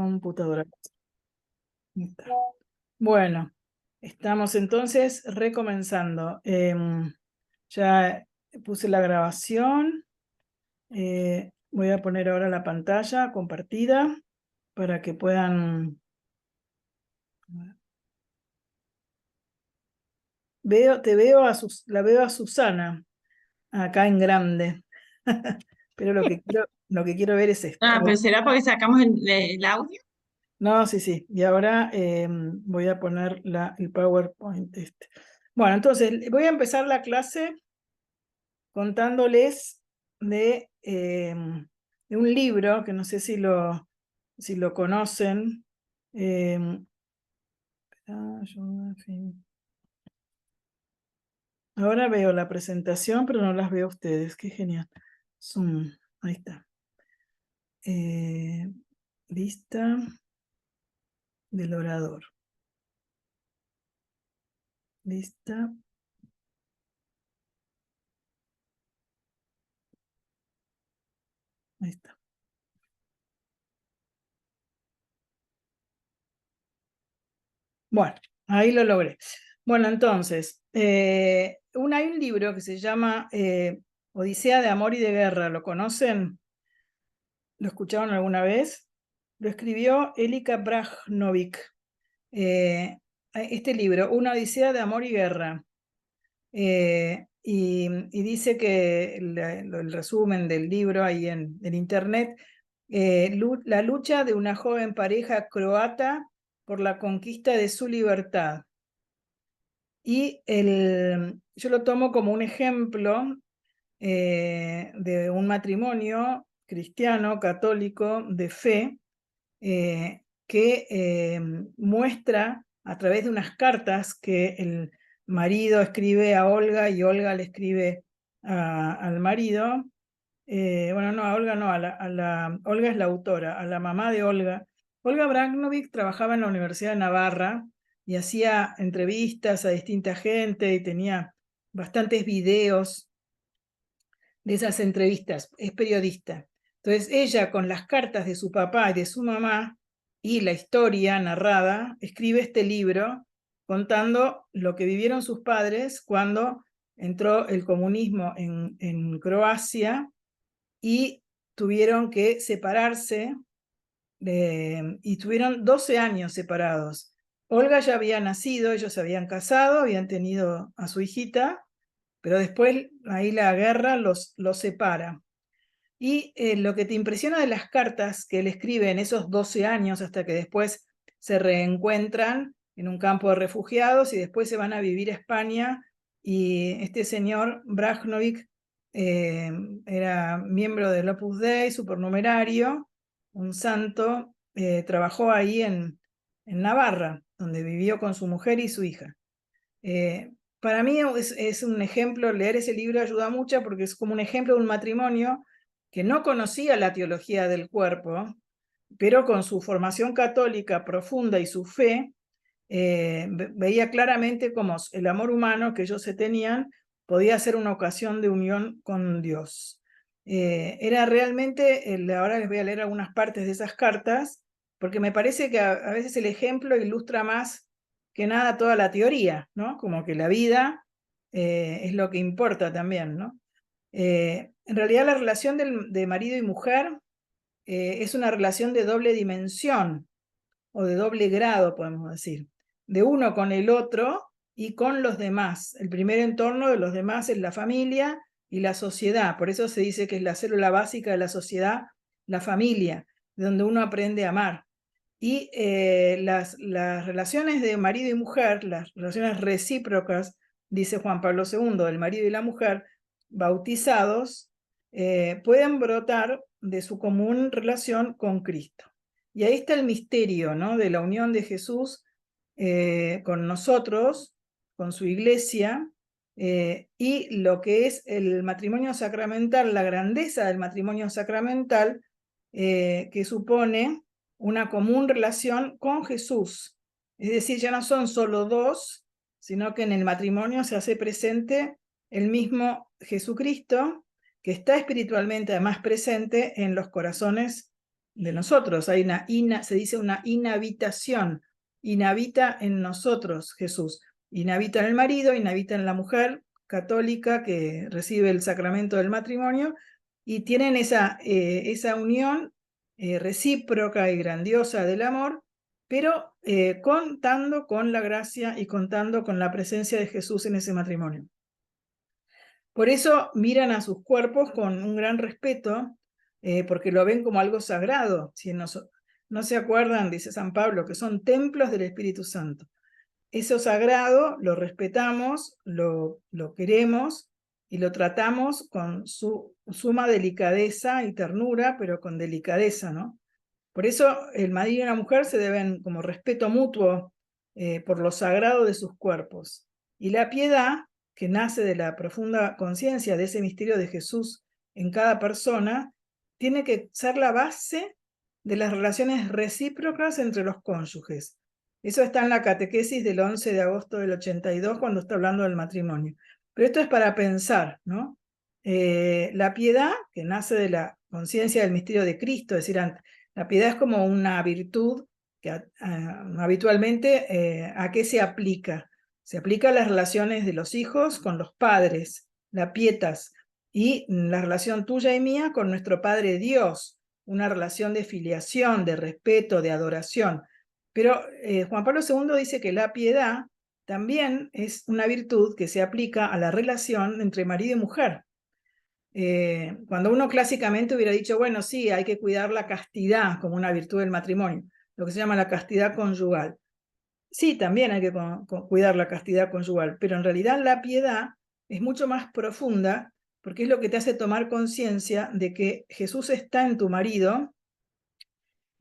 computadora. Bueno, estamos entonces recomenzando. Ya puse la grabación. Voy a poner ahora la pantalla compartida para que puedan... la veo a Susana acá en grande. Pero lo que quiero ver es esto. Ah, pero será porque sacamos el audio. No, sí. Y ahora voy a poner el PowerPoint. Bueno, entonces voy a empezar la clase contándoles de un libro que no sé si lo conocen. Ahora veo la presentación, pero no las veo a ustedes. Qué genial. Zoom, ahí está. Lista del orador. Lista. Ahí está. Bueno, ahí lo logré. Bueno, entonces, hay un libro que se llama Odisea de Amor y de Guerra. ¿Lo conocen? ¿Lo escucharon alguna vez? Lo escribió Elika Brajnovic. Este libro, Una Odisea de Amor y Guerra. Y dice que el resumen del libro ahí en internet, la lucha de una joven pareja croata por la conquista de su libertad. Y yo lo tomo como un ejemplo de un matrimonio cristiano, católico, de fe, que muestra a través de unas cartas que el marido escribe a Olga y Olga le escribe al marido. Bueno, no, a Olga no, Olga es la autora, a la mamá de Olga. Olga Brajnovic trabajaba en la Universidad de Navarra y hacía entrevistas a distinta gente y tenía bastantes videos de esas entrevistas. Es periodista. Entonces ella, con las cartas de su papá y de su mamá y la historia narrada, escribe este libro contando lo que vivieron sus padres cuando entró el comunismo en Croacia y tuvieron que separarse y tuvieron 12 años separados. Olga ya había nacido, ellos se habían casado, habían tenido a su hijita, pero después ahí la guerra los separa. Y lo que te impresiona de las cartas que él escribe en esos 12 años, hasta que después se reencuentran en un campo de refugiados y después se van a vivir a España, y este señor Brajnovic era miembro del Opus Dei, supernumerario, un santo, trabajó ahí en Navarra, donde vivió con su mujer y su hija. Para mí es un ejemplo, leer ese libro ayuda mucho porque es como un ejemplo de un matrimonio que no conocía la teología del cuerpo, pero con su formación católica profunda y su fe, veía claramente cómo el amor humano que ellos se tenían podía ser una ocasión de unión con Dios. Era realmente, ahora les voy a leer algunas partes de esas cartas, porque me parece que a veces el ejemplo ilustra más que nada toda la teoría, ¿no? Como que la vida es lo que importa también, ¿no? En realidad la relación de marido y mujer es una relación de doble dimensión o de doble grado, podemos decir, de uno con el otro y con los demás. El primer entorno de los demás es la familia y la sociedad. Por eso se dice que es la célula básica de la sociedad, la familia, donde uno aprende a amar. Y las relaciones de marido y mujer, las relaciones recíprocas, dice Juan Pablo II, del marido y la mujer, bautizados, pueden brotar de su común relación con Cristo. Y ahí está el misterio, ¿no?, de la unión de Jesús con nosotros, con su iglesia, y lo que es el matrimonio sacramental, la grandeza del matrimonio sacramental, que supone una común relación con Jesús. Es decir, ya no son solo dos, sino que en el matrimonio se hace presente el mismo Jesucristo, que está espiritualmente además presente en los corazones de nosotros. Hay se dice una inhabitación. Inhabita en nosotros Jesús. Inhabita en el marido, inhabita en la mujer católica que recibe el sacramento del matrimonio, y tienen esa unión recíproca y grandiosa del amor, pero contando con la gracia y contando con la presencia de Jesús en ese matrimonio. Por eso miran a sus cuerpos con un gran respeto, porque lo ven como algo sagrado. Si no se acuerdan, dice San Pablo, que son templos del Espíritu Santo. Eso sagrado lo respetamos, lo queremos y lo tratamos con su suma delicadeza y ternura, pero con delicadeza, ¿no? Por eso el marido y la mujer se deben como respeto mutuo por lo sagrado de sus cuerpos. Y la piedad, que nace de la profunda conciencia de ese misterio de Jesús en cada persona, tiene que ser la base de las relaciones recíprocas entre los cónyuges. Eso está en la catequesis del 11 de agosto del 82, cuando está hablando del matrimonio. Pero esto es para pensar, ¿no? La piedad, que nace de la conciencia del misterio de Cristo, es decir, la piedad es como una virtud que habitualmente, ¿a qué se aplica? Se aplica a las relaciones de los hijos con los padres, la pietas, y la relación tuya y mía con nuestro Padre Dios, una relación de filiación, de respeto, de adoración. Pero Juan Pablo II dice que la piedad también es una virtud que se aplica a la relación entre marido y mujer. Cuando uno clásicamente hubiera dicho, bueno, sí, hay que cuidar la castidad como una virtud del matrimonio, lo que se llama la castidad conyugal. Sí, también hay que cuidar la castidad conyugal, pero en realidad la piedad es mucho más profunda, porque es lo que te hace tomar conciencia de que Jesús está en tu marido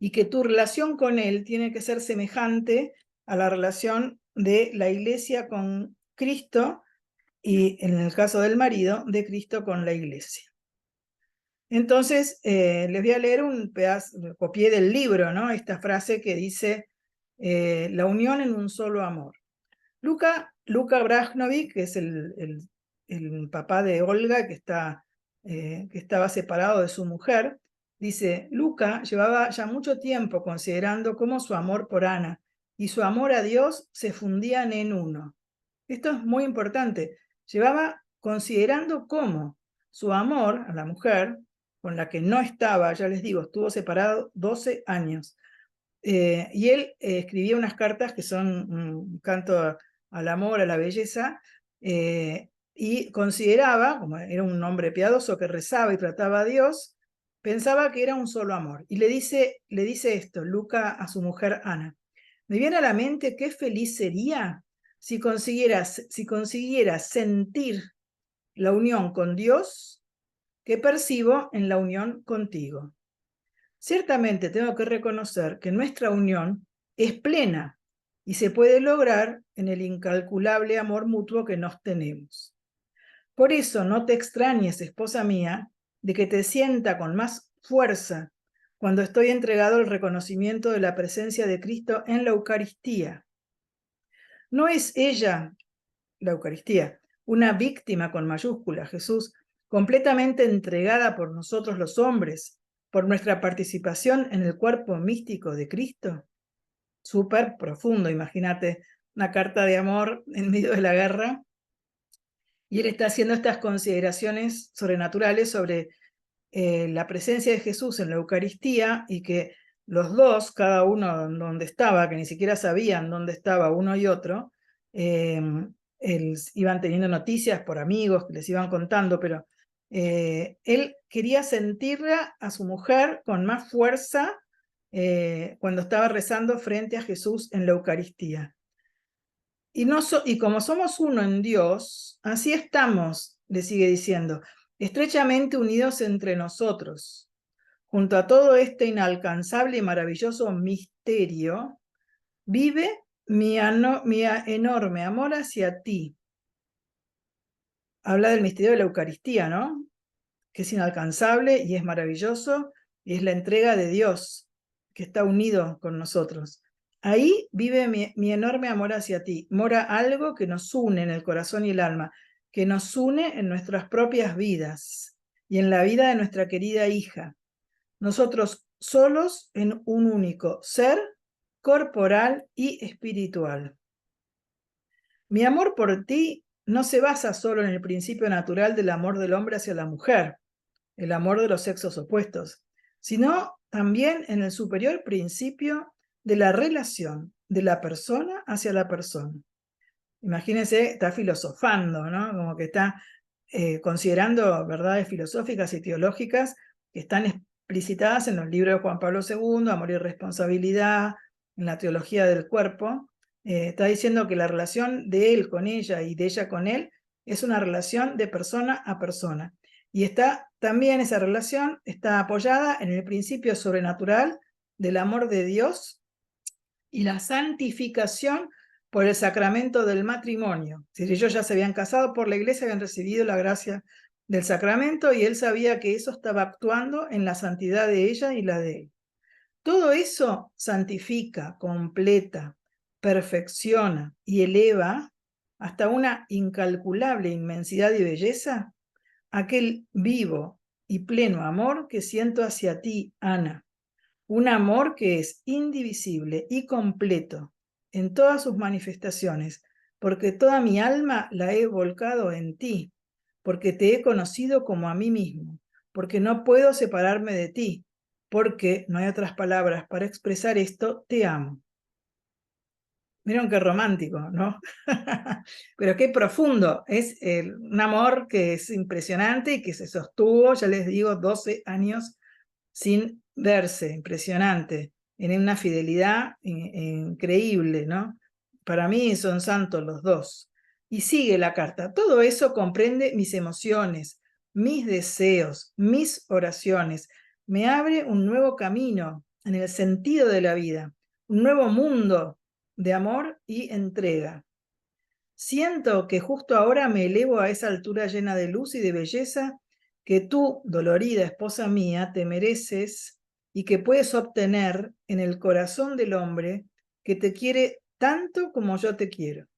y que tu relación con él tiene que ser semejante a la relación de la iglesia con Cristo, y en el caso del marido, de Cristo con la iglesia. Entonces, les voy a leer un pedazo, copié del libro, ¿no? Esta frase que dice, la unión en un solo amor. Luka Brajnovic, que es el papá de Olga, que estaba separado de su mujer, dice, Luka llevaba ya mucho tiempo considerando cómo su amor por Ana y su amor a Dios se fundían en uno. Esto es muy importante. Llevaba considerando cómo su amor a la mujer, con la que no estaba, ya les digo, estuvo separado 12 años. Y él escribía unas cartas que son un canto al amor, a la belleza, y consideraba, como era un hombre piadoso que rezaba y trataba a Dios, pensaba que era un solo amor. Y le dice esto, Luka, a su mujer Ana: me viene a la mente qué feliz sería si consiguiera sentir la unión con Dios que percibo en la unión contigo. Ciertamente tengo que reconocer que nuestra unión es plena y se puede lograr en el incalculable amor mutuo que nos tenemos. Por eso no te extrañes, esposa mía, de que te sienta con más fuerza cuando estoy entregado al reconocimiento de la presencia de Cristo en la Eucaristía. No es ella, la Eucaristía, una víctima con mayúscula, Jesús, completamente entregada por nosotros los hombres, por nuestra participación en el cuerpo místico de Cristo. Súper profundo, imagínate, una carta de amor en medio de la guerra. Y él está haciendo estas consideraciones sobrenaturales sobre la presencia de Jesús en la Eucaristía, y que los dos, cada uno donde estaba, que ni siquiera sabían dónde estaba uno y otro, iban teniendo noticias por amigos que les iban contando, pero él quería sentirla a su mujer con más fuerza cuando estaba rezando frente a Jesús en la Eucaristía. Y como somos uno en Dios, así estamos, le sigue diciendo, estrechamente unidos entre nosotros. Junto a todo este inalcanzable y maravilloso misterio, vive mi enorme amor hacia ti. Habla del misterio de la Eucaristía, ¿no? Que es inalcanzable y es maravilloso, y es la entrega de Dios que está unido con nosotros. Ahí vive mi enorme amor hacia ti. Mora algo que nos une en el corazón y el alma, que nos une en nuestras propias vidas y en la vida de nuestra querida hija. Nosotros solos en un único ser corporal y espiritual. Mi amor por ti no se basa solo en el principio natural del amor del hombre hacia la mujer, el amor de los sexos opuestos, sino también en el superior principio de la relación de la persona hacia la persona. Imagínense, está filosofando, ¿no? Como que está considerando verdades filosóficas y teológicas que están explicitadas en los libros de Juan Pablo II, Amor y Responsabilidad, en la teología del cuerpo. Está diciendo que la relación de él con ella y de ella con él es una relación de persona a persona. Y está también esa relación está apoyada en el principio sobrenatural del amor de Dios y la santificación por el sacramento del matrimonio. Si ellos ya se habían casado por la iglesia, habían recibido la gracia del sacramento y él sabía que eso estaba actuando en la santidad de ella y la de él. Todo eso santifica, completa, perfecciona y eleva hasta una incalculable inmensidad y belleza aquel vivo y pleno amor que siento hacia ti, Ana. Un amor que es indivisible y completo en todas sus manifestaciones, porque toda mi alma la he volcado en ti, porque te he conocido como a mí mismo, porque no puedo separarme de ti, porque no hay otras palabras para expresar esto, te amo. Miren qué romántico, ¿no? Pero qué profundo. Es un amor que es impresionante y que se sostuvo, ya les digo, 12 años sin verse, impresionante, en una fidelidad increíble, ¿no? Para mí son santos los dos. Y sigue la carta. Todo eso comprende mis emociones, mis deseos, mis oraciones. Me abre un nuevo camino en el sentido de la vida, un nuevo mundo de amor y entrega. Siento que justo ahora me elevo a esa altura llena de luz y de belleza que tú, dolorida esposa mía, te mereces y que puedes obtener en el corazón del hombre que te quiere tanto como yo te quiero.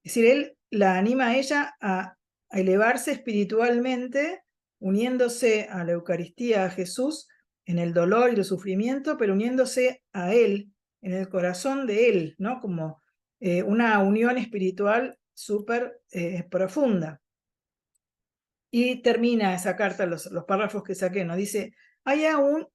Es decir, él la anima a ella a elevarse espiritualmente, uniéndose a la Eucaristía, a Jesús, en el dolor y el sufrimiento, pero uniéndose a él, en el corazón de él, ¿no? Como una unión espiritual súper profunda. Y termina esa carta, los párrafos que saqué, ¿no? Dice, hay aún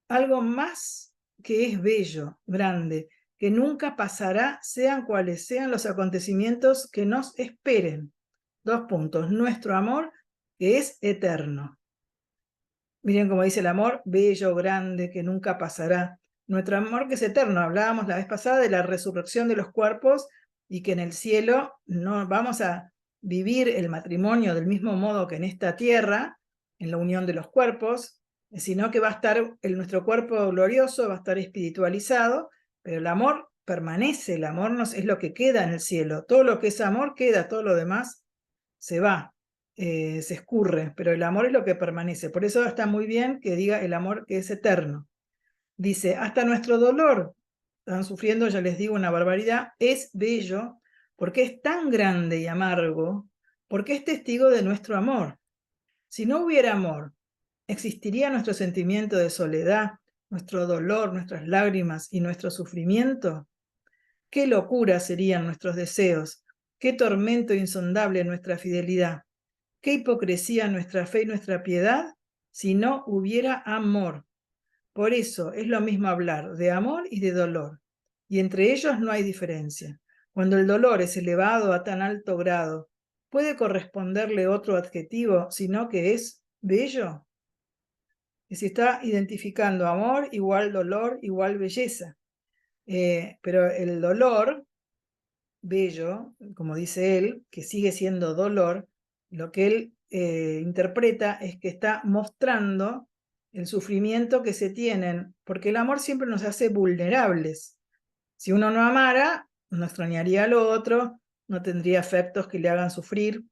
algo más que es bello, grande, que nunca pasará, sean cuales sean los acontecimientos que nos esperen. 2 puntos. Nuestro amor, que es eterno. Miren cómo dice el amor, bello, grande, que nunca pasará. Nuestro amor que es eterno. Hablábamos la vez pasada de la resurrección de los cuerpos y que en el cielo no vamos a vivir el matrimonio del mismo modo que en esta tierra, en la unión de los cuerpos, sino que va a estar nuestro cuerpo glorioso, va a estar espiritualizado, pero el amor permanece, el amor es lo que queda en el cielo. Todo lo que es amor queda, todo lo demás se va. Se escurre, pero el amor es lo que permanece. Por eso está muy bien que diga el amor que es eterno. Dice, hasta nuestro dolor, están sufriendo, ya les digo, una barbaridad, es bello porque es tan grande y amargo, porque es testigo de nuestro amor. Si no hubiera amor, ¿existiría nuestro sentimiento de soledad, nuestro dolor, nuestras lágrimas y nuestro sufrimiento? Qué locura serían nuestros deseos, qué tormento insondable nuestra fidelidad. Qué hipocresía nuestra fe y nuestra piedad si no hubiera amor. Por eso es lo mismo hablar de amor y de dolor, y entre ellos no hay diferencia. Cuando el dolor es elevado a tan alto grado, ¿puede corresponderle otro adjetivo sino que es bello? Y si está identificando amor igual dolor igual belleza. Pero el dolor bello, como dice él, que sigue siendo dolor, lo que él interpreta es que está mostrando el sufrimiento que se tienen, porque el amor siempre nos hace vulnerables. Si uno no amara, no extrañaría al otro, no tendría afectos que le hagan sufrir,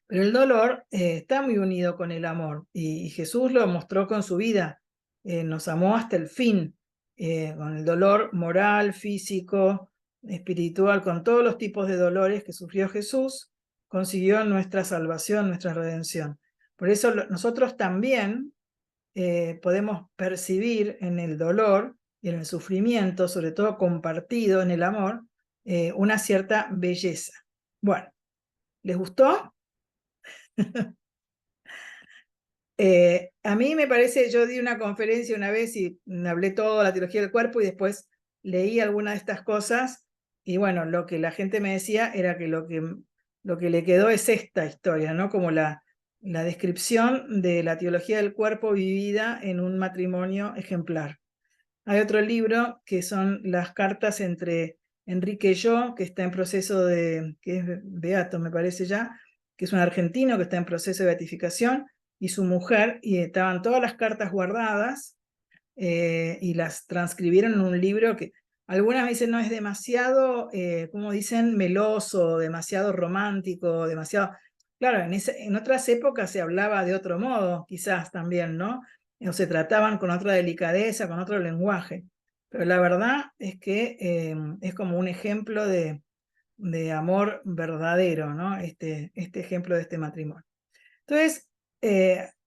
pero el dolor está muy unido con el amor, y Jesús lo mostró con su vida, nos amó hasta el fin, con el dolor moral, físico, espiritual, con todos los tipos de dolores que sufrió Jesús, consiguió nuestra salvación, nuestra redención. Por eso nosotros también podemos percibir en el dolor y en el sufrimiento, sobre todo compartido en el amor, una cierta belleza. Bueno, ¿les gustó? A mí me parece, yo di una conferencia una vez y hablé todo la teología del cuerpo y después leí alguna de estas cosas y bueno, lo que la gente me decía era que lo que le quedó es esta historia, ¿no? Como la descripción de la teología del cuerpo vivida en un matrimonio ejemplar. Hay otro libro que son las cartas entre Enrique y yo, que está en proceso que es beato me parece ya, que es un argentino que está en proceso de beatificación, y su mujer, y estaban todas las cartas guardadas, y las transcribieron en un libro que algunas me dicen no es demasiado, como dicen, meloso, demasiado romántico, demasiado... Claro, en otras épocas se hablaba de otro modo, quizás también, ¿no? O se trataban con otra delicadeza, con otro lenguaje. Pero la verdad es que es como un ejemplo de amor verdadero, ¿no? Este ejemplo de este matrimonio. Entonces,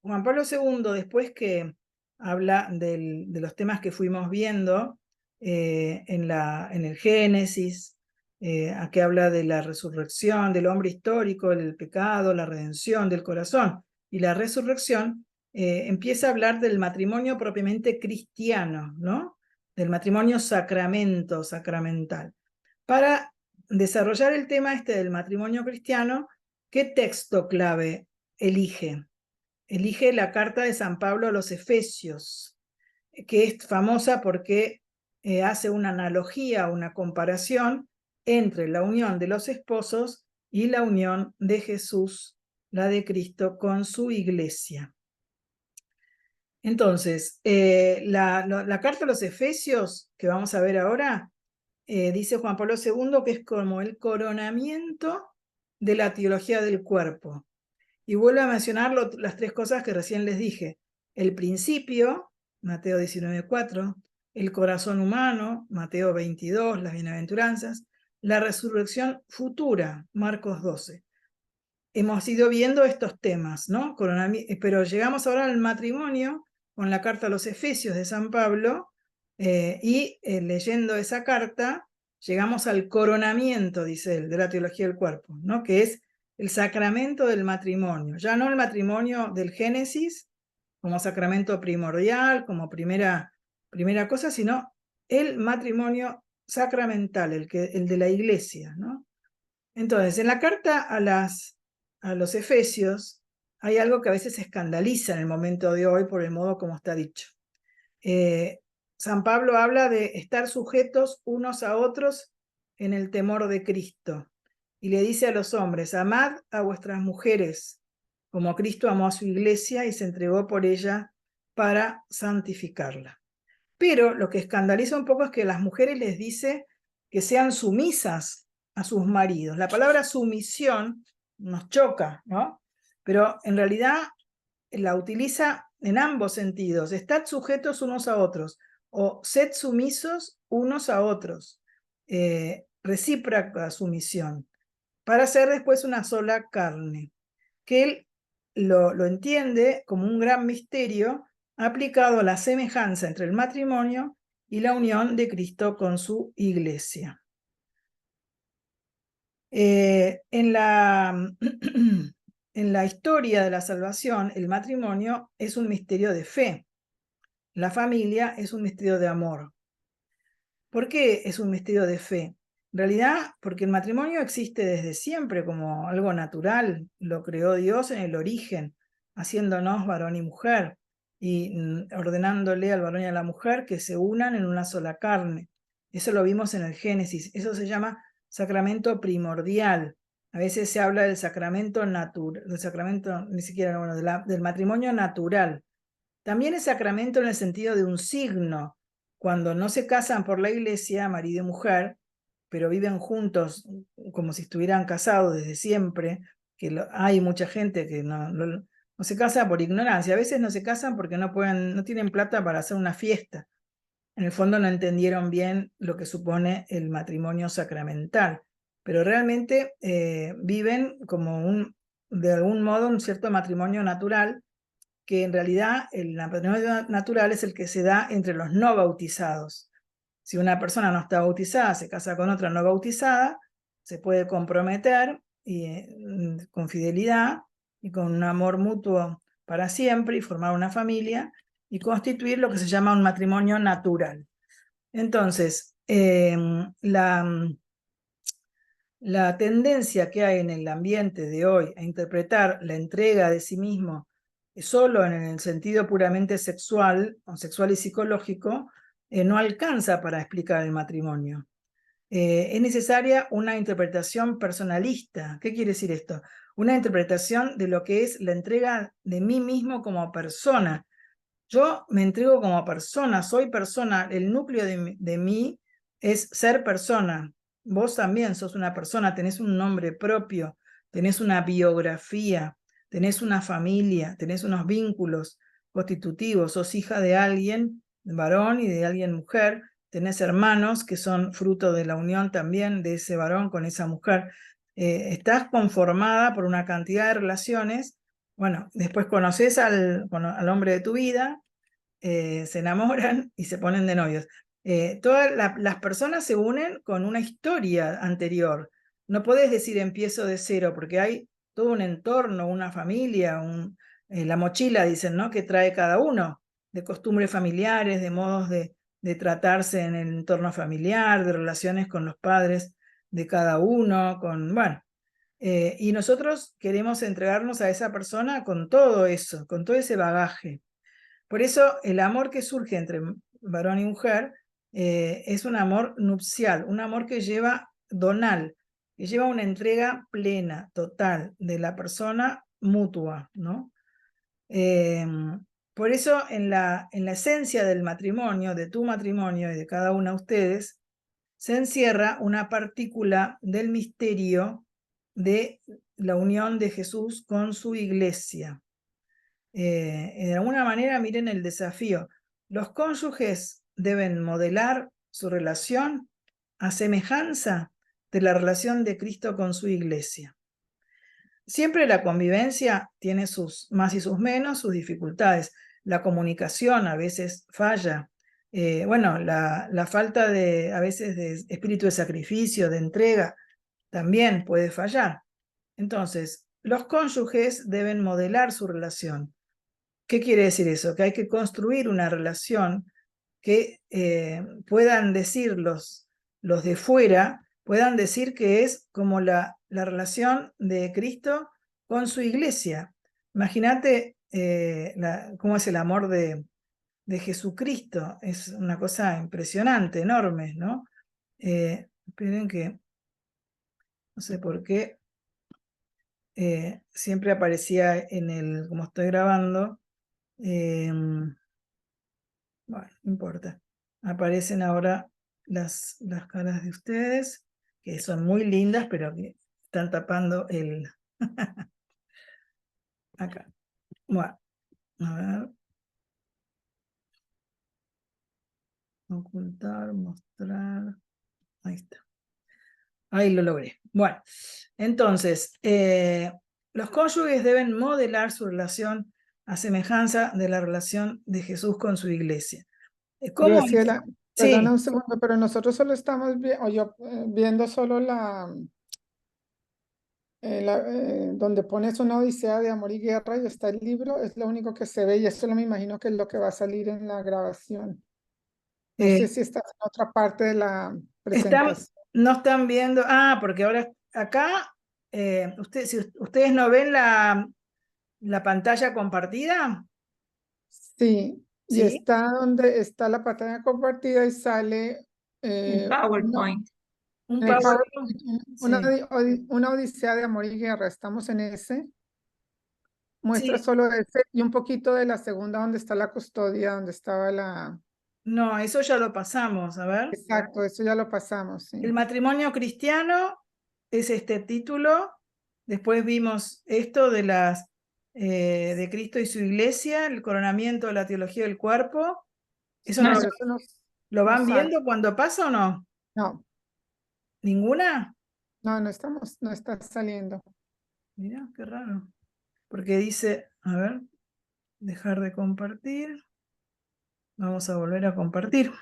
Juan Pablo II, después que habla de los temas que fuimos viendo en el Génesis, que habla de la resurrección, del hombre histórico, el pecado, la redención del corazón y la resurrección, empieza a hablar del matrimonio propiamente cristiano, ¿no? Del matrimonio sacramental. Para desarrollar el tema este del matrimonio cristiano, ¿qué texto clave elige? Elige la carta de San Pablo a los Efesios, que es famosa porque hace una analogía, una comparación entre la unión de los esposos y la unión de Jesús, la de Cristo, con su iglesia. Entonces, la carta a los Efesios, que vamos a ver ahora, dice Juan Pablo II que es como el coronamiento de la teología del cuerpo. Y vuelvo a mencionar las tres cosas que recién les dije. El principio, Mateo 19:4, el corazón humano, Mateo 22, las bienaventuranzas, la resurrección futura, Marcos 12. Hemos ido viendo estos temas, ¿no? Pero llegamos ahora al matrimonio con la carta a los Efesios de San Pablo y leyendo esa carta llegamos al coronamiento, dice él, de la teología del cuerpo, ¿no? Que es el sacramento del matrimonio, ya no el matrimonio del Génesis como sacramento primordial, como primera cosa, sino el matrimonio sacramental, el de la iglesia, ¿no? Entonces, en la carta a los Efesios hay algo que a veces escandaliza en el momento de hoy por el modo como está dicho. San Pablo habla de estar sujetos unos a otros en el temor de Cristo. Y le dice a los hombres, amad a vuestras mujeres, como Cristo amó a su iglesia y se entregó por ella para santificarla. Pero lo que escandaliza un poco es que a las mujeres les dice que sean sumisas a sus maridos. La palabra sumisión nos choca, ¿no? Pero en realidad la utiliza en ambos sentidos. Estad sujetos unos a otros o sed sumisos unos a otros. Recíproca sumisión para ser después una sola carne. Que él lo entiende como un gran misterio aplicado a la semejanza entre el matrimonio y la unión de Cristo con su iglesia. En la historia de la salvación, el matrimonio es un misterio de fe. La familia es un misterio de amor. ¿Por qué es un misterio de fe? En realidad, porque el matrimonio existe desde siempre como algo natural, lo creó Dios en el origen, haciéndonos varón y mujer, y ordenándole al varón y a la mujer que se unan en una sola carne. Eso lo vimos en el Génesis, eso se llama sacramento primordial. A veces se habla del sacramento natural, del sacramento, ni siquiera, bueno, del matrimonio natural. También es sacramento en el sentido de un signo. Cuando no se casan por la iglesia, marido y mujer, pero viven juntos como si estuvieran casados desde siempre, que hay mucha gente que no se casa por ignorancia. A veces no se casan porque no tienen plata para hacer una fiesta. En el fondo no entendieron bien lo que supone el matrimonio sacramental, pero realmente viven como de algún modo un cierto matrimonio natural que en realidad el matrimonio natural es el que se da entre los no bautizados. Si una persona no está bautizada, se casa con otra no bautizada, se puede comprometer con fidelidad y con un amor mutuo para siempre y formar una familia y constituir lo que se llama un matrimonio natural. Entonces, la tendencia que hay en el ambiente de hoy a interpretar la entrega de sí mismo solo en el sentido puramente sexual, o sexual y psicológico, no alcanza para explicar el matrimonio. Es necesaria una interpretación personalista. ¿Qué quiere decir esto? Una interpretación de lo que es la entrega de mí mismo como persona. Yo me entrego como persona, soy persona, el núcleo de mí es ser persona. Vos también sos una persona, tenés un nombre propio, tenés una biografía, tenés una familia, tenés unos vínculos constitutivos, sos hija de alguien varón y de alguien mujer, tenés hermanos que son fruto de la unión también de ese varón con esa mujer. Estás conformada por una cantidad de relaciones. Bueno, después conoces al hombre de tu vida, se enamoran y se ponen de novios. Todas las personas se unen con una historia anterior. No podés decir empiezo de cero, porque hay todo un entorno, una familia, la mochila, dicen, ¿no? Que trae cada uno, de costumbres familiares, de modos de tratarse en el entorno familiar, de relaciones con los padres de cada uno, bueno. Y nosotros queremos entregarnos a esa persona con todo eso, con todo ese bagaje. Por eso el amor que surge entre varón y mujer es un amor nupcial, un amor que lleva donal, que lleva una entrega plena, total, de la persona mutua, ¿no? Por eso en la esencia del matrimonio, de tu matrimonio y de cada una de ustedes, se encierra una partícula del misterio de la unión de Jesús con su iglesia. De alguna manera, miren el desafío. Los cónyuges deben modelar su relación a semejanza de la relación de Cristo con su iglesia. Siempre la convivencia tiene sus más y sus menos, sus dificultades. La comunicación a veces falla. Bueno, la falta de, a veces, de espíritu de sacrificio, de entrega, también puede fallar. Entonces, los cónyuges deben modelar su relación. ¿Qué quiere decir eso? Que hay que construir una relación que puedan decir los de fuera, puedan decir que es como la relación de Cristo con su iglesia. Imagínate cómo es el amor de Jesucristo. Es una cosa impresionante, enorme, ¿no? Esperen que, no sé por qué, siempre aparecía como estoy grabando, bueno, no importa. Aparecen ahora las caras de ustedes, que son muy lindas, pero que están tapando el... Acá. Bueno, a ver. Ocultar, mostrar. Ahí está. Ahí lo logré. Bueno, entonces, los cónyuges deben modelar su relación a semejanza de la relación de Jesús con su iglesia. ¿Cómo es? Graciela, perdona Sí, un segundo, pero nosotros solo estamos viendo solo donde pones una odisea de amor y guerra y está el libro, es lo único que se ve y eso me imagino que es lo que va a salir en la grabación. No sé eh, si está en otra parte de la Están, presentación. no están viendo, porque ahora acá, si ustedes no ven la pantalla compartida, Sí, y ¿sí? está donde está la pantalla compartida y sale Un PowerPoint. Un en el PowerPoint, PowerPoint sí, una odisea de amor y guerra. Estamos en ese. Muestra sí, solo ese y un poquito de la segunda donde está la custodia, donde estaba la... no, eso ya lo pasamos, a ver. Exacto, eso ya lo pasamos, El sí. matrimonio cristiano es este título, después vimos esto de Cristo y su iglesia, el coronamiento de la teología del cuerpo, ¿eso No, no Pero eso lo no van sale. viendo cuando pasa o no? No, ¿Ninguna? no está saliendo. Mira, qué raro. Porque dice, a ver. dejar de compartir. Vamos a volver a compartir.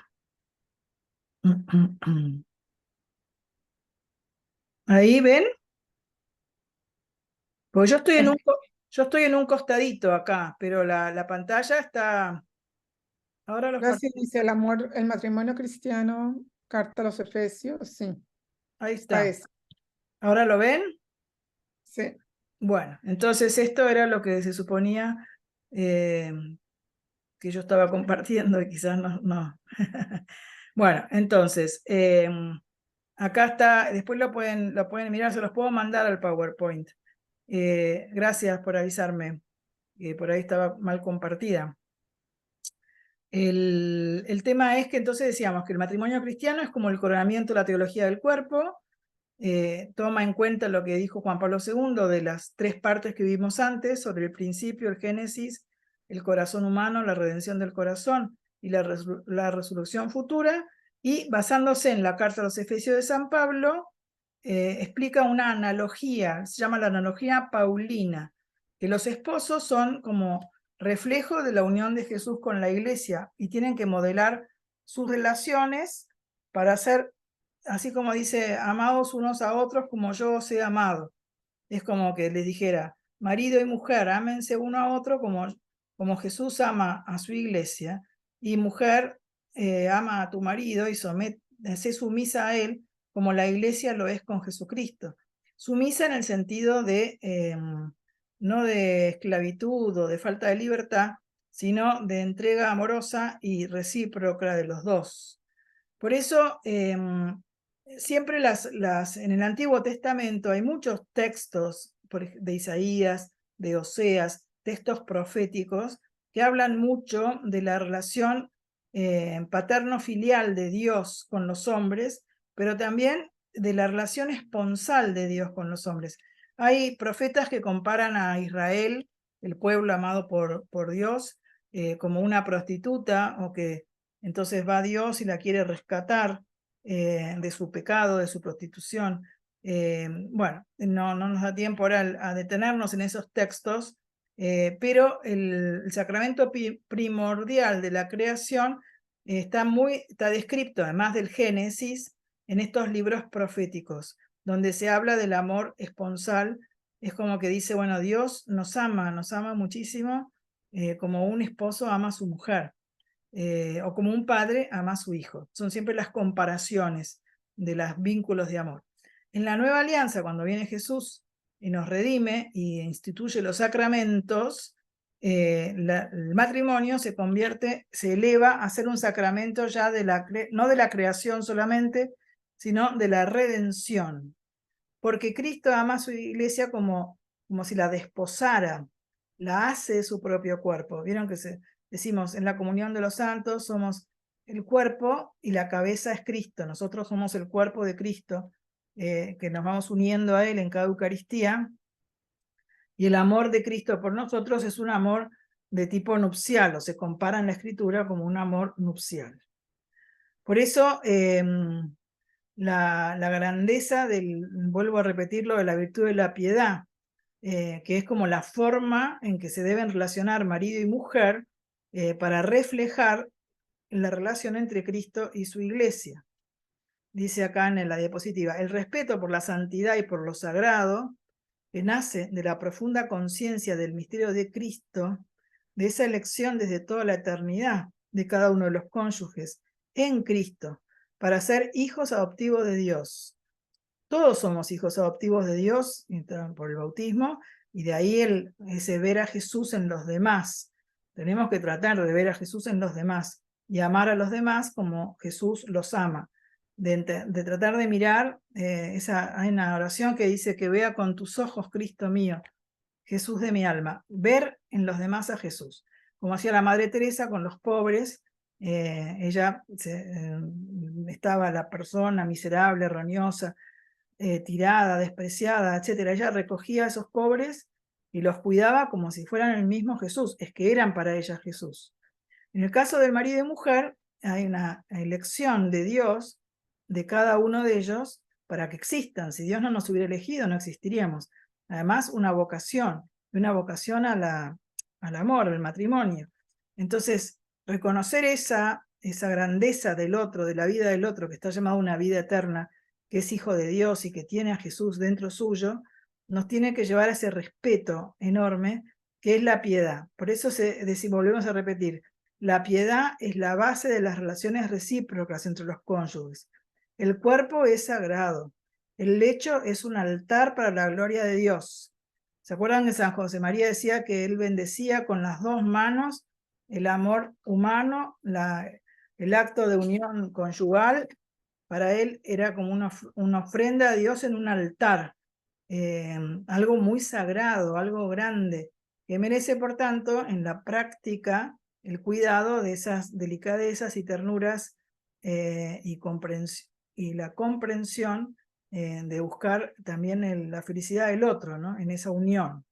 Ahí ven. Pues yo estoy en un costadito acá, pero la pantalla está. Ahora los Ahora sí dice el amor, el matrimonio cristiano, carta a los Efesios, sí. Ahí está. Parece. ¿Ahora lo ven? Sí. Bueno, entonces esto era lo que se suponía que yo estaba compartiendo y quizás no. Bueno, entonces, acá está, después lo pueden mirar, se los puedo mandar al PowerPoint. Gracias por avisarme, por ahí estaba mal compartida. El tema es que entonces decíamos que el matrimonio cristiano es como el coronamiento de la teología del cuerpo, toma en cuenta lo que dijo Juan Pablo II de las 3 partes que vimos antes, sobre el principio, el génesis, el corazón humano, la redención del corazón y la resolución futura, y basándose en la carta a los Efesios de San Pablo, explica una analogía, se llama la analogía paulina, que los esposos son como reflejo de la unión de Jesús con la iglesia y tienen que modelar sus relaciones para ser, así como dice, amados unos a otros como yo os he amado. Es como que les dijera, marido y mujer, ámense uno a otro como Jesús ama a su iglesia, y mujer, ama a tu marido y sé sumisa a él como la iglesia lo es con Jesucristo. Sumisa en el sentido de, no de esclavitud o de falta de libertad, sino de entrega amorosa y recíproca de los dos. Por eso, siempre en el Antiguo Testamento hay muchos textos de Isaías, de Oseas, textos proféticos que hablan mucho de la relación paterno-filial de Dios con los hombres, pero también de la relación esponsal de Dios con los hombres. Hay profetas que comparan a Israel, el pueblo amado por Dios, como una prostituta, o que entonces va Dios y la quiere rescatar de su pecado, de su prostitución. Bueno, no nos da tiempo ahora a detenernos en esos textos, pero el sacramento primordial de la creación está descrito, además del Génesis, en estos libros proféticos, donde se habla del amor esponsal. Es como que dice, bueno, Dios nos ama muchísimo, como un esposo ama a su mujer. O como un padre ama a su hijo. Son siempre las comparaciones de los vínculos de amor. En la nueva alianza, cuando viene Jesús y nos redime y instituye los sacramentos, el matrimonio se eleva a ser un sacramento ya no de la creación solamente, sino de la redención. Porque Cristo ama a su iglesia como si la desposara, la hace de su propio cuerpo. Vieron que decimos, en la comunión de los santos somos el cuerpo y la cabeza es Cristo. Nosotros somos el cuerpo de Cristo, que nos vamos uniendo a Él en cada Eucaristía. Y el amor de Cristo por nosotros es un amor de tipo nupcial, o se compara en la Escritura como un amor nupcial. Por eso, la grandeza vuelvo a repetirlo, de la virtud de la piedad, que es como la forma en que se deben relacionar marido y mujer para reflejar la relación entre Cristo y su iglesia. Dice acá en la diapositiva, el respeto por la santidad y por lo sagrado, que nace de la profunda conciencia del misterio de Cristo, de esa elección desde toda la eternidad de cada uno de los cónyuges en Cristo, para ser hijos adoptivos de Dios. Todos somos hijos adoptivos de Dios por el bautismo, y de ahí ese ver a Jesús en los demás. Tenemos que tratar de ver a Jesús en los demás y amar a los demás como Jesús los ama. De tratar de mirar, hay una oración que dice que vea con tus ojos, Cristo mío, Jesús de mi alma, ver en los demás a Jesús. Como hacía la Madre Teresa con los pobres, ella estaba la persona miserable, roñosa, tirada, despreciada, etc. Ella recogía a esos pobres y los cuidaba como si fueran el mismo Jesús, es que eran para ella Jesús. En el caso del marido y mujer, hay una elección de Dios de cada uno de ellos para que existan. Si Dios no nos hubiera elegido, no existiríamos. Además, una vocación a al amor, al matrimonio. Entonces, reconocer esa grandeza del otro, de la vida del otro, que está llamado una vida eterna, que es hijo de Dios y que tiene a Jesús dentro suyo, nos tiene que llevar a ese respeto enorme que es la piedad. Por eso volvemos a repetir, la piedad es la base de las relaciones recíprocas entre los cónyuges. El cuerpo es sagrado. El lecho es un altar para la gloria de Dios. ¿Se acuerdan que San José María decía que él bendecía con las dos manos el amor humano, el acto de unión conyugal? Para él era como una ofrenda a Dios en un altar, algo muy sagrado, algo grande, que merece, por tanto, en la práctica, el cuidado de esas delicadezas y ternuras y la comprensión de buscar también la felicidad del otro, ¿no? En esa unión.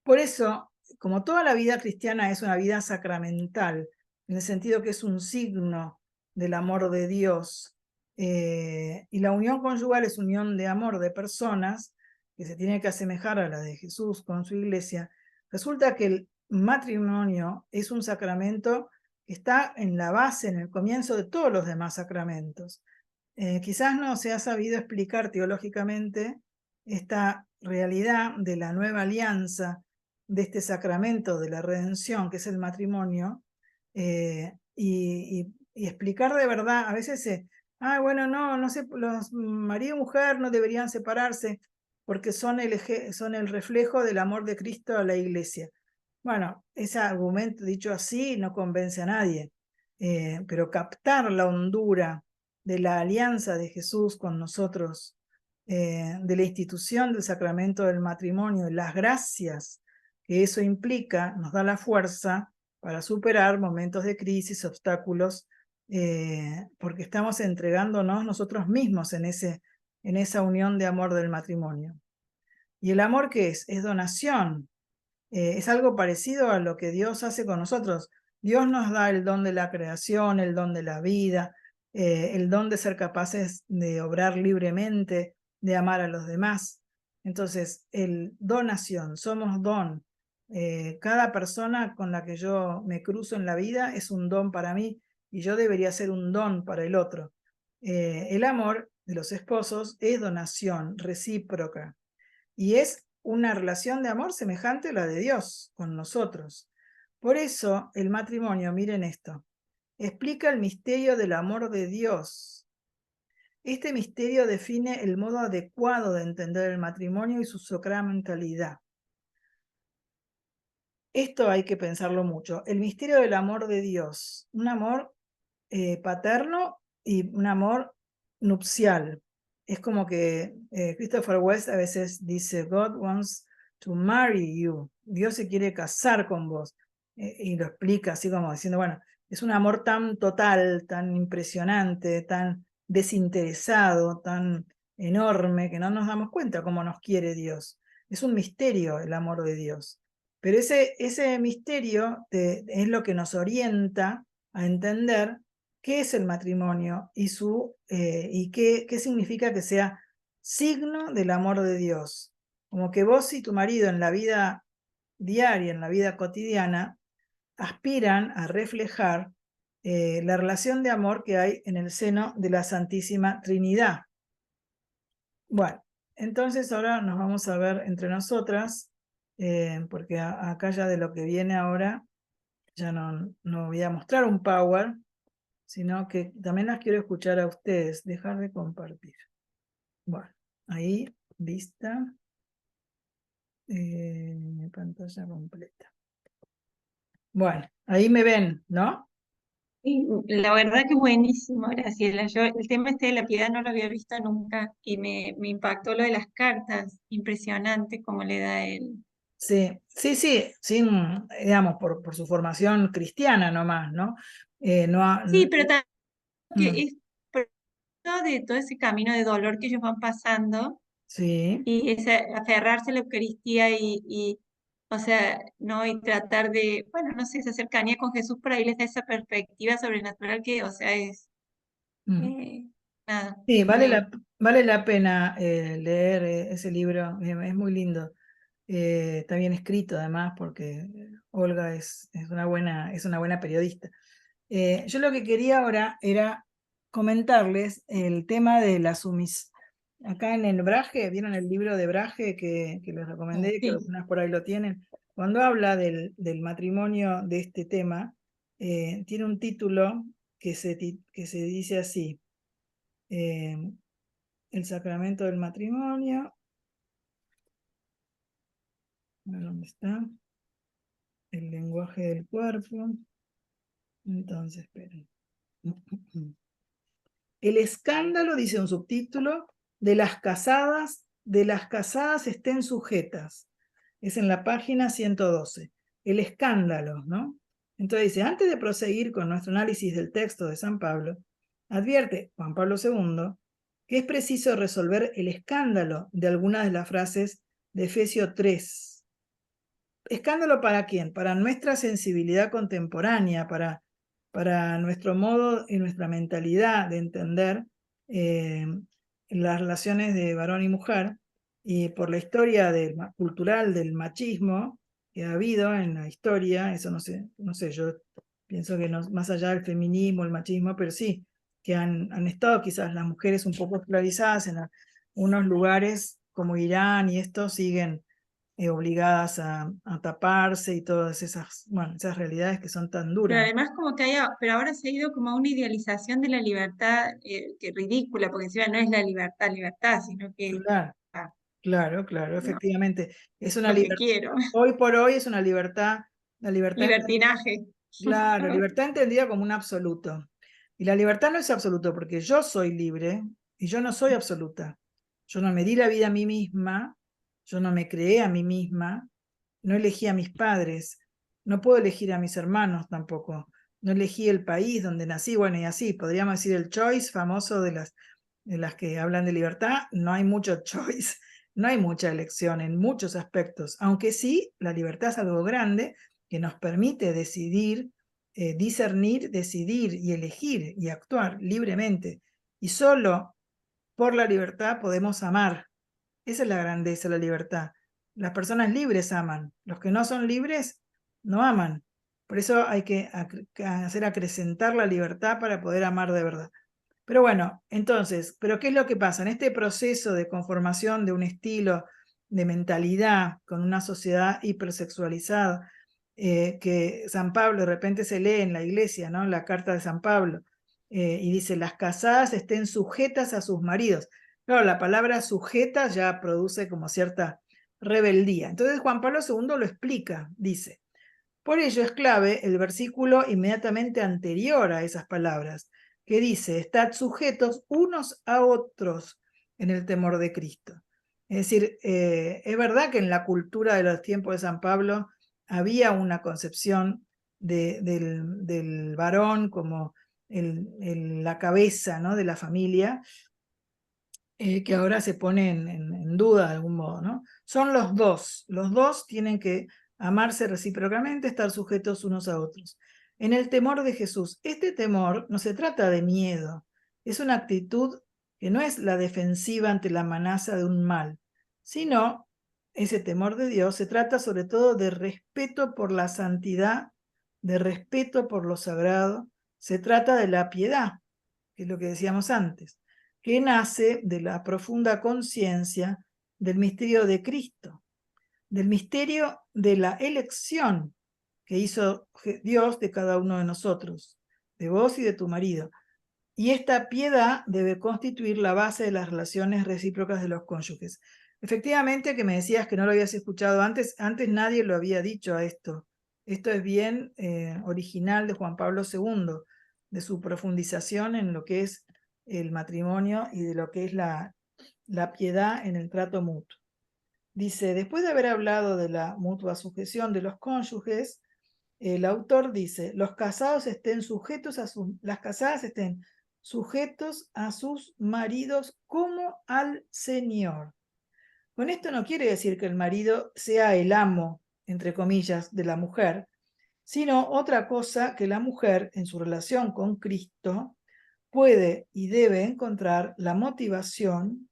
Por eso, como toda la vida cristiana es una vida sacramental, en el sentido que es un signo del amor de Dios, y la unión conyugal es unión de amor de personas, que se tiene que asemejar a la de Jesús con su iglesia, resulta que el matrimonio es un sacramento que está en la base, en el comienzo de todos los demás sacramentos. Quizás no se ha sabido explicar teológicamente esta realidad de la nueva alianza, de este sacramento de la redención, que es el matrimonio, y explicar de verdad. A veces bueno, no sé, los marido y mujer no deberían separarse porque son el reflejo del amor de Cristo a la iglesia. Bueno, ese argumento dicho así no convence a nadie, pero captar la hondura de la alianza de Jesús con nosotros, de la institución del sacramento del matrimonio, las gracias que eso implica, nos da la fuerza para superar momentos de crisis, obstáculos, porque estamos entregándonos nosotros mismos en esa unión de amor del matrimonio. ¿Y el amor qué es? Es donación. Es algo parecido a lo que Dios hace con nosotros. Dios nos da el don de la creación, el don de la vida, el don de ser capaces de obrar libremente, de amar a los demás. Entonces, donación, somos don. Cada persona con la que yo me cruzo en la vida es un don para mí y yo debería ser un don para el otro. El amor de los esposos es donación recíproca y es una relación de amor semejante a la de Dios con nosotros. Por eso el matrimonio, miren esto, explica el misterio del amor de Dios. Este misterio define el modo adecuado de entender el matrimonio y su sacramentalidad. Esto hay que pensarlo mucho. El misterio del amor de Dios, un amor paterno y un amor nupcial. Es como que Christopher West a veces dice, God wants to marry you. Dios se quiere casar con vos. Y lo explica así como diciendo, bueno, es un amor tan total, tan impresionante, tan desinteresado, tan enorme, que no nos damos cuenta cómo nos quiere Dios. Es un misterio el amor de Dios. Pero ese misterio es lo que nos orienta a entender qué es el matrimonio y qué significa que sea signo del amor de Dios. Como que vos y tu marido en la vida diaria, en la vida cotidiana, aspiran a reflejar la relación de amor que hay en el seno de la Santísima Trinidad. Bueno, entonces ahora nos vamos a ver entre nosotras, porque acá ya de lo que viene ahora, ya no voy a mostrar un power, sino que también las quiero escuchar a ustedes, dejar de compartir. Bueno, ahí, vista, pantalla completa. Bueno, ahí me ven, ¿no? Y la verdad que buenísimo, Graciela. Yo el tema este de la piedad no lo había visto nunca y me impactó lo de las cartas. Impresionante cómo le da él. Sí, sin, digamos, por su formación cristiana nomás, ¿no? Sí, pero también que Mm, es producto de todo ese camino de dolor que ellos van pasando sí. y ese aferrarse a la Eucaristía o sea, ¿no? Y tratar de, bueno, no sé, esa cercanía con Jesús por ahí les da esa perspectiva sobrenatural que, o sea, es, Mm. nada, Sí, muy, vale la pena leer ese libro, es muy lindo. Está bien escrito además porque Olga es una buena periodista. Yo lo que quería ahora era comentarles el tema de la sumisión. Acá en el Brahe, ¿vieron el libro de Brahe que les recomendé? Sí. Que algunas por ahí lo tienen. Cuando habla del matrimonio de este tema, tiene un título que se dice así: el sacramento del matrimonio. A ver, ¿dónde está? El lenguaje del cuerpo. Entonces, esperen. El escándalo, dice un subtítulo, de las casadas estén sujetas. Es en la página 112. El escándalo, ¿no? Entonces dice, antes de proseguir con nuestro análisis del texto de San Pablo, advierte Juan Pablo II que es preciso resolver el escándalo de algunas de las frases de Efesios 3. ¿Escándalo para quién? Para nuestra sensibilidad contemporánea, para nuestro modo y nuestra mentalidad de entender las relaciones de varón y mujer, y por la historia cultural del machismo que ha habido en la historia. Eso no sé, yo pienso que no, más allá del feminismo, el machismo, pero sí, que han estado quizás las mujeres un poco esclavizadas en unos lugares como Irán, y esto siguen obligadas a taparse, y todas esas realidades que son tan Pero duras. además como que pero ahora se ha ido como a una idealización de la libertad que ridícula, porque encima no es la libertad, sino que Claro, ¿no? efectivamente. Es una Lo que libertad, quiero, hoy por hoy es una libertad, la libertad, libertinaje. claro, libertad entendida como un absoluto. Y la libertad no es absoluto, porque yo soy libre y yo no soy absoluta. Yo no me di la vida a mí misma, yo no me creé a mí misma, no elegí a mis padres, no puedo elegir a mis hermanos tampoco, no elegí el país donde nací, bueno, y así, podríamos decir el choice famoso de las que hablan de libertad. No hay mucho choice, no hay mucha elección en muchos aspectos, aunque sí, la libertad es algo grande que nos permite decidir, discernir, decidir y elegir y actuar libremente. Y solo por la libertad podemos amar. Esa es la grandeza de la libertad. Las personas libres aman, los que no son libres no aman. Por eso hay que hacer acrecentar la libertad para poder amar de verdad. Pero bueno, entonces, ¿pero qué es lo que pasa? En este proceso de conformación de un estilo de mentalidad con una sociedad hipersexualizada, que San Pablo de repente se lee en la iglesia, ¿no? La carta de San Pablo, y dice, las casadas estén sujetas a sus maridos. Claro, la palabra sujeta ya produce como cierta rebeldía. Entonces Juan Pablo II lo explica, dice, por ello es clave el versículo inmediatamente anterior a esas palabras, que dice, estad sujetos unos a otros en el temor de Cristo. Es decir, es verdad que en la cultura de los tiempos de San Pablo había una concepción del varón como la cabeza, ¿no?, de la familia, que ahora se pone en duda de algún modo, ¿no? Son los dos tienen que amarse recíprocamente, estar sujetos unos a otros. En el temor de Jesús, este temor no se trata de miedo, es una actitud que no es la defensiva ante la amenaza de un mal, sino ese temor de Dios se trata sobre todo de respeto por la santidad, de respeto por lo sagrado, se trata de la piedad, que es lo que decíamos antes, que nace de la profunda conciencia del misterio de Cristo, del misterio de la elección que hizo Dios de cada uno de nosotros, de vos y de tu marido. Y esta piedad debe constituir la base de las relaciones recíprocas de los cónyuges. Efectivamente, que me decías que no lo habías escuchado antes nadie lo había dicho a esto. Esto es bien original de Juan Pablo II, de su profundización en lo que es el matrimonio y de lo que es la piedad en el trato mutuo. Dice, después de haber hablado de la mutua sujeción de los cónyuges, el autor dice, las casadas estén sujetos a sus maridos como al Señor. Con esto no quiere decir que el marido sea el amo, entre comillas, de la mujer, sino otra cosa, que la mujer en su relación con Cristo puede y debe encontrar la motivación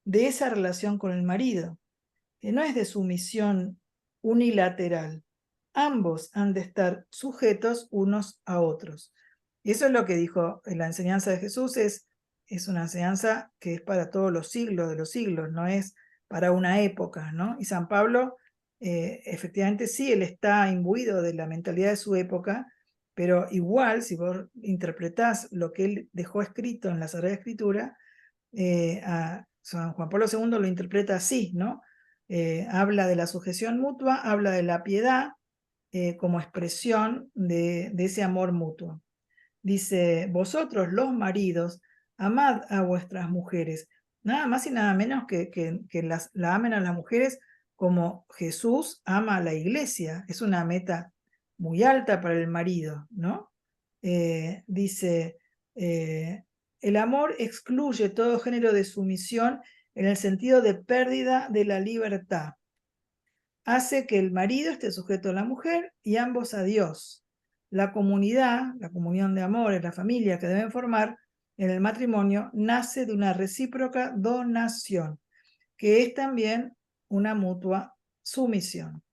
de esa relación con el marido. que no es de sumisión unilateral. Ambos han de estar sujetos unos a otros. Y eso es lo que dijo en la enseñanza de Jesús, es una enseñanza que es para todos los siglos de los siglos, no es para una época, ¿no? Y San Pablo, efectivamente sí, él está imbuido de la mentalidad de su época, pero igual, si vos interpretás lo que él dejó escrito en la Sagrada Escritura, a San Juan Pablo II lo interpreta así, ¿no? Habla de la sujeción mutua, habla de la piedad como expresión de ese amor mutuo. Dice, vosotros los maridos, amad a vuestras mujeres, nada más y nada menos que la amen a las mujeres como Jesús ama a la iglesia. Es una meta muy alta para el marido, ¿no? Dice, el amor excluye todo género de sumisión en el sentido de pérdida de la libertad. Hace que el marido esté sujeto a la mujer y ambos a Dios. La comunidad, la comunión de amores, la familia que deben formar en el matrimonio, nace de una recíproca donación, que es también una mutua sumisión.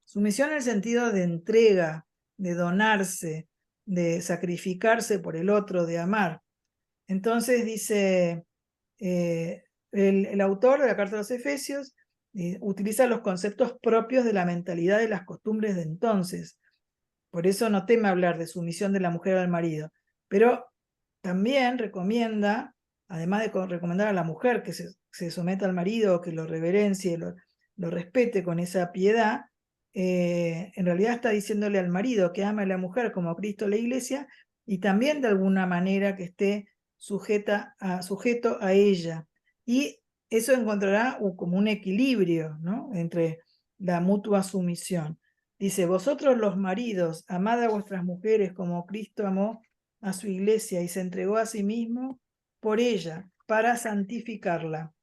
Sumisión en el sentido de entrega, de donarse, de sacrificarse por el otro, de amar. Entonces dice el autor de la Carta de los Efesios, utiliza los conceptos propios de la mentalidad y las costumbres de entonces. Por eso no teme hablar de sumisión de la mujer al marido. Pero también recomienda, además de recomendar a la mujer que se someta al marido, que lo reverencie, lo respete con esa piedad, en realidad está diciéndole al marido que ama a la mujer como Cristo a la iglesia, y también de alguna manera que esté sujeto a ella. Y eso encontrará como un equilibrio, ¿no?, entre la mutua sumisión. Dice, vosotros los maridos, amad a vuestras mujeres como Cristo amó a su iglesia y se entregó a sí mismo por ella, para santificarla.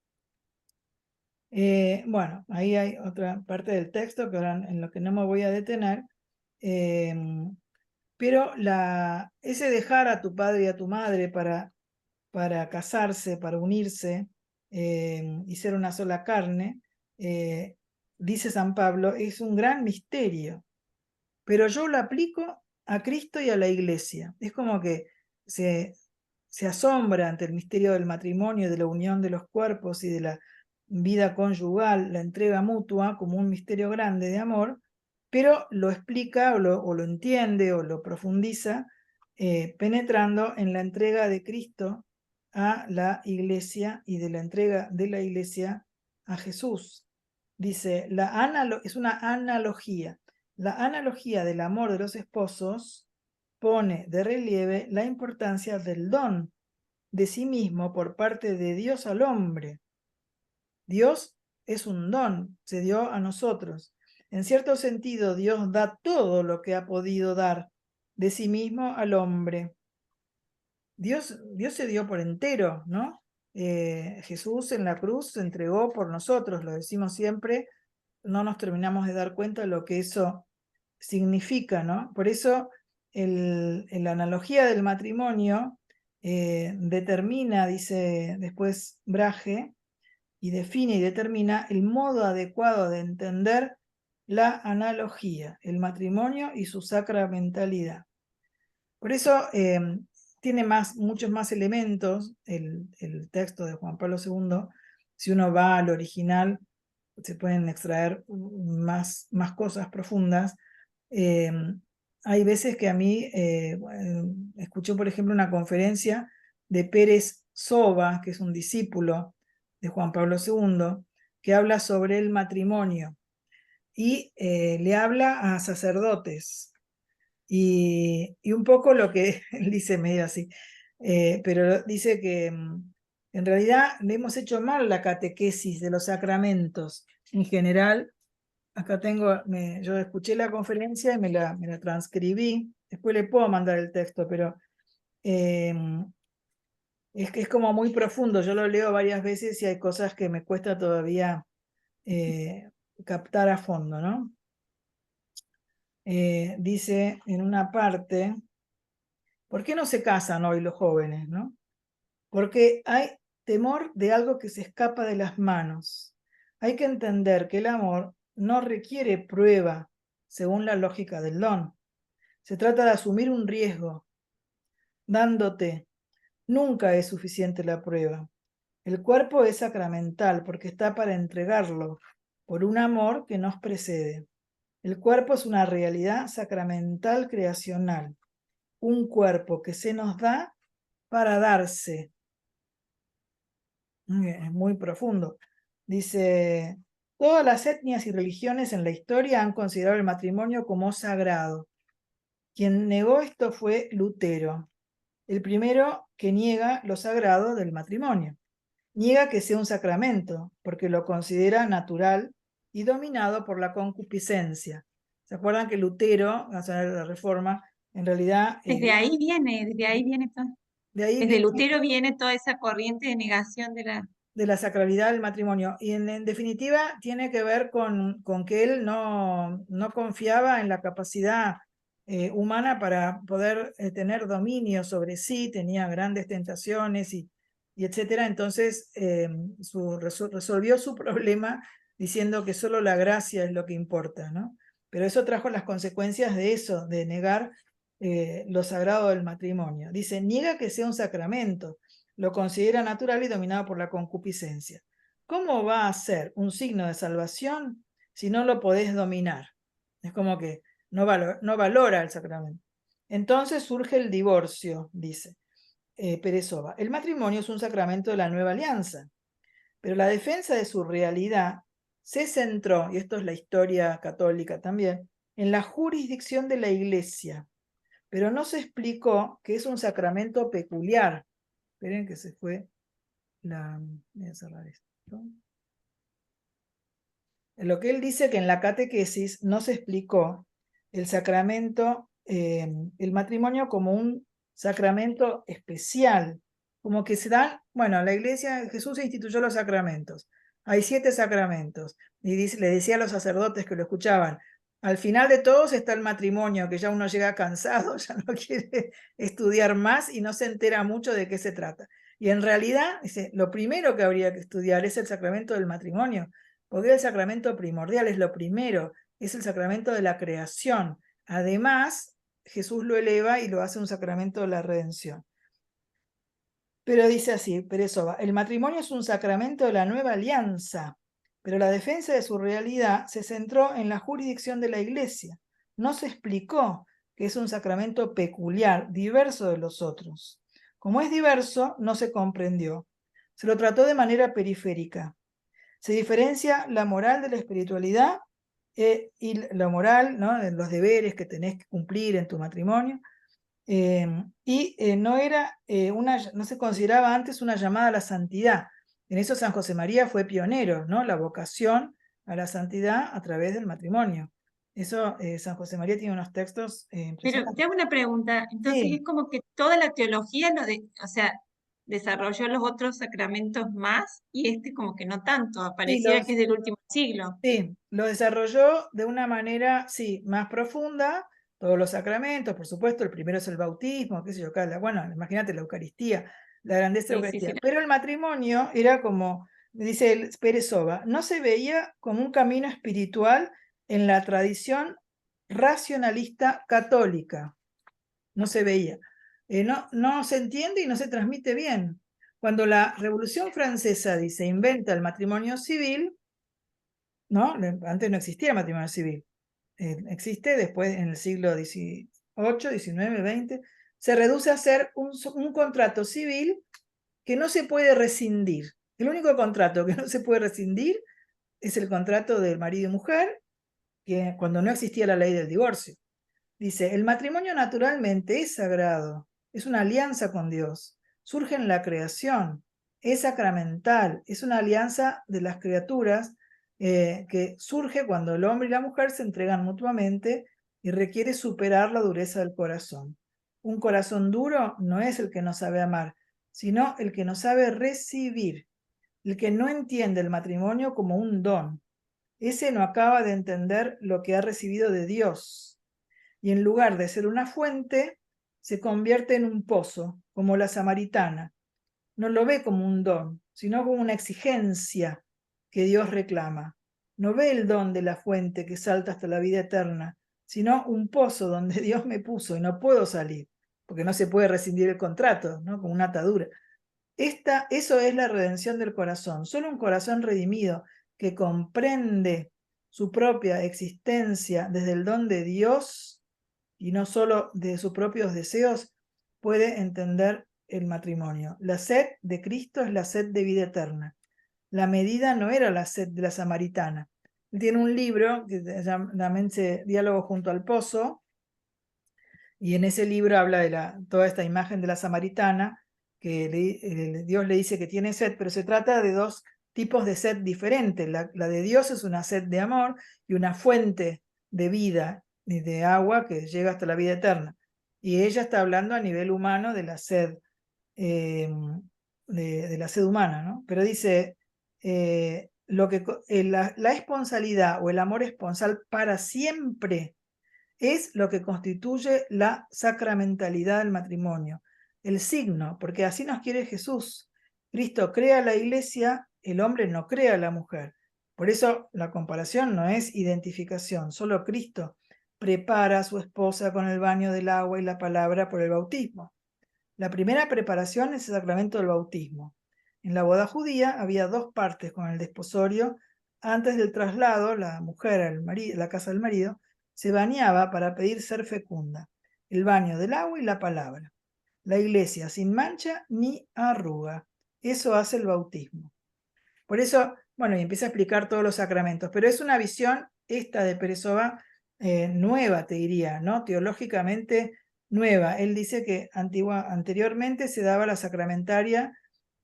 Bueno, ahí hay otra parte del texto que ahora en lo que no me voy a detener, pero ese dejar a tu padre y a tu madre para casarse, para unirse y ser una sola carne, dice San Pablo, es un gran misterio, pero yo lo aplico a Cristo y a la iglesia. Es como que se asombra ante el misterio del matrimonio, de la unión de los cuerpos y de la vida conyugal, la entrega mutua como un misterio grande de amor, pero lo explica o lo entiende o lo profundiza penetrando en la entrega de Cristo a la iglesia y de la entrega de la iglesia a Jesús. Dice, es una analogía. La analogía del amor de los esposos pone de relieve la importancia del don de sí mismo por parte de Dios al hombre. Dios es un don, se dio a nosotros. En cierto sentido, Dios da todo lo que ha podido dar de sí mismo al hombre. Dios se dio por entero, ¿no? Jesús en la cruz se entregó por nosotros, lo decimos siempre, no nos terminamos de dar cuenta de lo que eso significa, ¿no? Por eso la analogía del matrimonio determina, dice después Brahe, y define y determina el modo adecuado de entender la analogía, el matrimonio y su sacramentalidad. Por eso tiene muchos más elementos el texto de Juan Pablo II. Si uno va al original, se pueden extraer más cosas profundas. Hay veces que a mí, escuché por ejemplo una conferencia de Pérez Soba, que es un discípulo de Juan Pablo II, que habla sobre el matrimonio y le habla a sacerdotes. Y un poco lo que él dice medio así, pero dice que en realidad le hemos hecho mal la catequesis de los sacramentos en general. Acá tengo, yo escuché la conferencia y me la transcribí, después le puedo mandar el texto, pero es que es como muy profundo, yo lo leo varias veces y hay cosas que me cuesta todavía captar a fondo, ¿no? Dice en una parte, ¿por qué no se casan hoy los jóvenes, no? Porque hay temor de algo que se escapa de las manos. Hay que entender que el amor no requiere prueba según la lógica del don. Se trata de asumir un riesgo, dándote. Nunca es suficiente la prueba. El cuerpo es sacramental porque está para entregarlo por un amor que nos precede. El cuerpo es una realidad sacramental creacional, un cuerpo que se nos da para darse. Es muy profundo. Dice, todas las etnias y religiones en la historia han considerado el matrimonio como sagrado. Quien negó esto fue Lutero, el primero que niega lo sagrado del matrimonio. Niega que sea un sacramento, porque lo considera natural y dominado por la concupiscencia. ¿Se acuerdan que Lutero, a saber, la Reforma, en realidad... Desde ahí viene todo. de ahí Desde viene Lutero viene toda esa corriente de negación de la sacralidad del matrimonio. Y en definitiva tiene que ver con que él no confiaba en la capacidad humana para poder tener dominio sobre sí, tenía grandes tentaciones y etcétera. Entonces resolvió su problema diciendo que solo la gracia es lo que importa, ¿no? Pero eso trajo las consecuencias de eso, de negar lo sagrado del matrimonio. Dice, niega que sea un sacramento, lo considera natural y dominado por la concupiscencia. ¿Cómo va a ser un signo de salvación si no lo podés dominar? Es como que no valora el sacramento. Entonces surge el divorcio, dice Perezova. El matrimonio es un sacramento de la nueva alianza, pero la defensa de su realidad se centró, y esto es la historia católica también, en la jurisdicción de la Iglesia, pero no se explicó que es un sacramento peculiar. Esperen que se fue voy a cerrar esto. Lo que él dice que en la catequesis no se explicó el sacramento, el matrimonio como un sacramento especial, como que se dan, bueno, la iglesia, Jesús instituyó los sacramentos, hay 7 sacramentos, y le decía a los sacerdotes que lo escuchaban, al final de todos está el matrimonio, que ya uno llega cansado, ya no quiere estudiar más y no se entera mucho de qué se trata. Y en realidad, dice, lo primero que habría que estudiar es el sacramento del matrimonio, porque es el sacramento primordial, es lo primero, es el sacramento de la creación. Además, Jesús lo eleva y lo hace un sacramento de la redención. Pero dice así, Perezova, el matrimonio es un sacramento de la nueva alianza, pero la defensa de su realidad se centró en la jurisdicción de la Iglesia. No se explicó que es un sacramento peculiar, diverso de los otros. Como es diverso, no se comprendió. Se lo trató de manera periférica. Se diferencia la moral de la espiritualidad y la moral, ¿no?, de los deberes que tenés que cumplir en tu matrimonio. No se consideraba antes una llamada a la santidad. En eso San José María fue pionero, ¿no? La vocación a la santidad a través del matrimonio. Eso, San José María tiene unos textos Pero impresionantes. te hago una pregunta, entonces Sí. es como que toda la teología o sea, desarrolló los otros sacramentos más y este como que no tanto, pareciera que es del último siglo. Sí, lo desarrolló de una manera, sí, más profunda, todos los sacramentos, por supuesto, el primero es el bautismo, qué sé yo, bueno, imagínate la Eucaristía, la grandeza de la Sí, sí, Eucaristía, sí. pero el matrimonio era como, dice Perezova, no se veía como un camino espiritual en la tradición racionalista católica, no se veía. No se entiende y no se transmite bien. Cuando la Revolución Francesa, dice, inventa el matrimonio civil, ¿no? Antes no existía el matrimonio civil. Existe después en el siglo XVIII, XIX, XX. Se reduce a ser un contrato civil que no se puede rescindir. El único contrato que no se puede rescindir es el contrato del marido y mujer, que cuando no existía la ley del divorcio. Dice, el matrimonio naturalmente es sagrado, es una alianza con Dios, surge en la creación, es sacramental, es una alianza de las criaturas que surge cuando el hombre y la mujer se entregan mutuamente y requiere superar la dureza del corazón. Un corazón duro no es el que no sabe amar, sino el que no sabe recibir, el que no entiende el matrimonio como un don. Ese no acaba de entender lo que ha recibido de Dios. Y en lugar de ser una fuente, se convierte en un pozo, como la samaritana. No lo ve como un don, sino como una exigencia. que Dios reclama. No ve el don de la fuente que salta hasta la vida eterna, sino un pozo donde Dios me puso y no puedo salir, porque no se puede rescindir el contrato, ¿no? Como una atadura. Eso es la redención del corazón. Solo un corazón redimido que comprende su propia existencia desde el don de Dios y no solo de sus propios deseos puede entender el matrimonio. La sed de Cristo es la sed de vida eterna. La medida no era la sed de la samaritana. Tiene un libro que se llama Diálogo junto al pozo, y en ese libro habla de toda esta imagen de la samaritana, que Dios le dice que tiene sed, pero se trata de dos tipos de sed diferentes. La de Dios es una sed de amor y una fuente de vida y de agua que llega hasta la vida eterna. Y ella está hablando a nivel humano de la sed, de la sed humana, ¿no? Pero dice, la esponsalidad o el amor esponsal para siempre es lo que constituye la sacramentalidad del matrimonio, el signo, porque así nos quiere Jesús. Cristo crea la iglesia, el hombre no crea a la mujer. Por eso la comparación no es identificación, solo Cristo prepara a su esposa con el baño del agua y la palabra por el bautismo. La primera preparación es el sacramento del bautismo. En la boda judía había dos partes con el desposorio. Antes del traslado, la mujer a la casa del marido se bañaba para pedir ser fecunda, el baño del agua y la palabra. La iglesia sin mancha ni arruga. Eso hace el bautismo. Por eso, bueno, y empieza a explicar todos los sacramentos, pero es una visión esta de Peresova nueva, te diría, ¿no? Teológicamente nueva. Él dice que anteriormente se daba la sacramentaria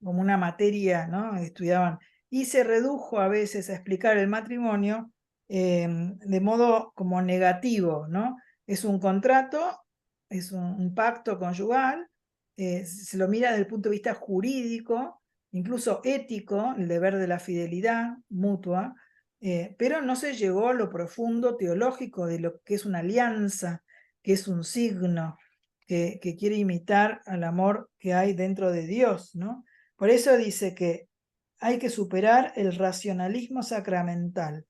como una materia, ¿no? Estudiaban, y se redujo a veces a explicar el matrimonio de modo como negativo, ¿no? Es un contrato, es un pacto conyugal, se lo mira desde el punto de vista jurídico, incluso ético, el deber de la fidelidad mutua, pero no se llegó a lo profundo teológico de lo que es una alianza, que es un signo, que quiere imitar al amor que hay dentro de Dios, ¿no? Por eso dice que hay que superar el racionalismo sacramental,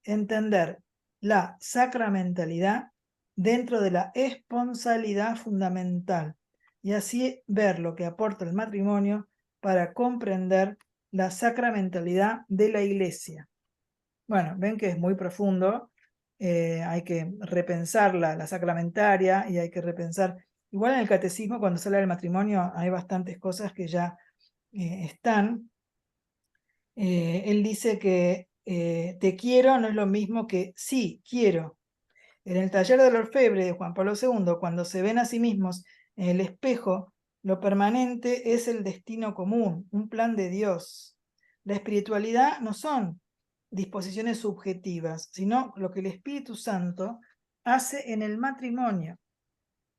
entender la sacramentalidad dentro de la esponsalidad fundamental y así ver lo que aporta el matrimonio para comprender la sacramentalidad de la iglesia. Bueno, ven que es muy profundo, hay que repensar la sacramentaria y hay que repensar, igual en el catecismo cuando se habla del matrimonio hay bastantes cosas que ya están. Él dice que te quiero no es lo mismo que sí, quiero. En el taller del orfebre de Juan Pablo II, cuando se ven a sí mismos en el espejo, lo permanente es el destino común, un plan de Dios. La espiritualidad no son disposiciones subjetivas, sino lo que el Espíritu Santo hace en el matrimonio.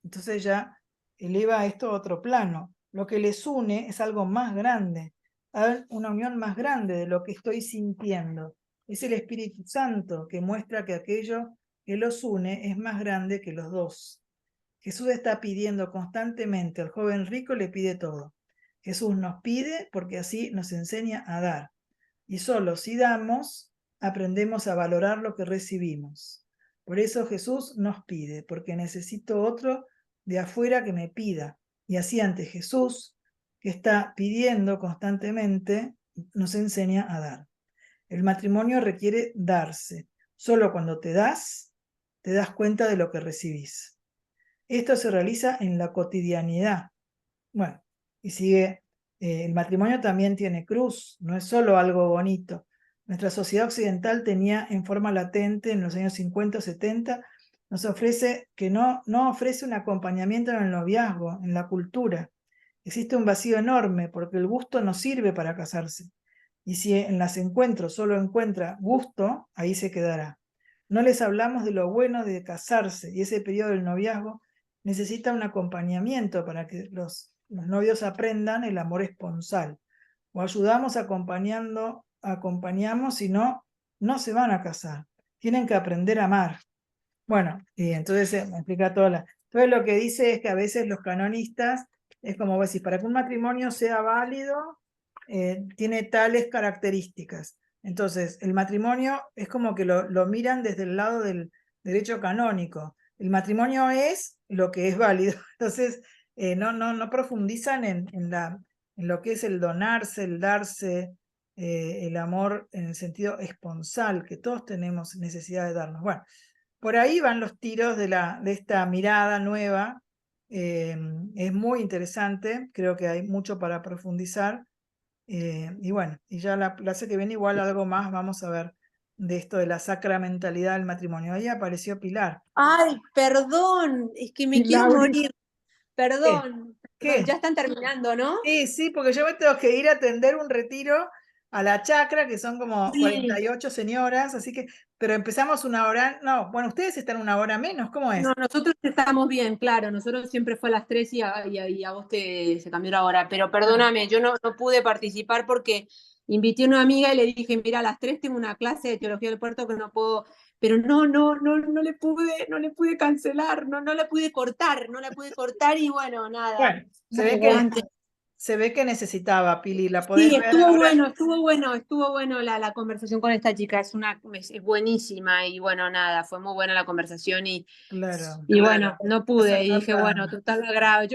Entonces ya eleva esto a otro plano. Lo que les une es algo más grande, hay una unión más grande de lo que estoy sintiendo. Es el Espíritu Santo que muestra que aquello que los une es más grande que los dos. Jesús está pidiendo constantemente, al joven rico le pide todo. Jesús nos pide porque así nos enseña a dar. Y solo si damos, aprendemos a valorar lo que recibimos. Por eso Jesús nos pide, porque necesito otro de afuera que me pida. Y así ante Jesús, que está pidiendo constantemente, nos enseña a dar. El matrimonio requiere darse. Solo cuando te das cuenta de lo que recibís. Esto se realiza en la cotidianidad. Bueno, y sigue, el matrimonio también tiene cruz, no es solo algo bonito. Nuestra sociedad occidental tenía en forma latente en los años 50 o 70, nos ofrece que no ofrece un acompañamiento en el noviazgo, en la cultura. Existe un vacío enorme porque el gusto no sirve para casarse. Y si en los encuentros solo encuentra gusto, ahí se quedará. No les hablamos de lo bueno de casarse y ese periodo del noviazgo necesita un acompañamiento para que los novios aprendan el amor esponsal. O ayudamos acompañamos, si no, no se van a casar. Tienen que aprender a amar. Bueno, y entonces me explica todo lo que dice es que a veces los canonistas, es como vos decís, para que un matrimonio sea válido, tiene tales características. Entonces, el matrimonio es como que lo miran desde el lado del derecho canónico. El matrimonio es lo que es válido. Entonces, no profundizan en lo que es el donarse, el darse, el amor en el sentido esponsal, que todos tenemos necesidad de darnos. Bueno, por ahí van los tiros de esta mirada nueva. Es muy interesante, creo que hay mucho para profundizar. Y bueno, y ya la clase que viene igual algo más vamos a ver de esto de la sacramentalidad del matrimonio. Ahí apareció Pilar. Ay, perdón, es que me Y quiero Lauri, morir. Perdón, ¿Qué? ya están terminando, ¿no? Sí, porque yo me tengo que ir a atender un retiro a la chacra, que son como Sí. 48 señoras, así que, pero empezamos una hora, no, bueno, ustedes están una hora menos, ¿cómo es? No, nosotros estamos bien, claro, nosotros siempre fue a las 3 y a vos se cambió la hora, pero perdóname, yo no pude participar porque invité a una amiga y le dije, mira, a las 3 tengo una clase de teología del puerto que no puedo, pero no le pude cancelar, no la pude cortar y bueno, nada. Bueno, se ve que necesitaba, Pili, la podés Sí, ver ahora. estuvo bueno la conversación con esta chica, es buenísima y bueno, nada, fue muy buena la conversación Claro. y bueno, no pude y dije, Sacarla. bueno, total la grabo.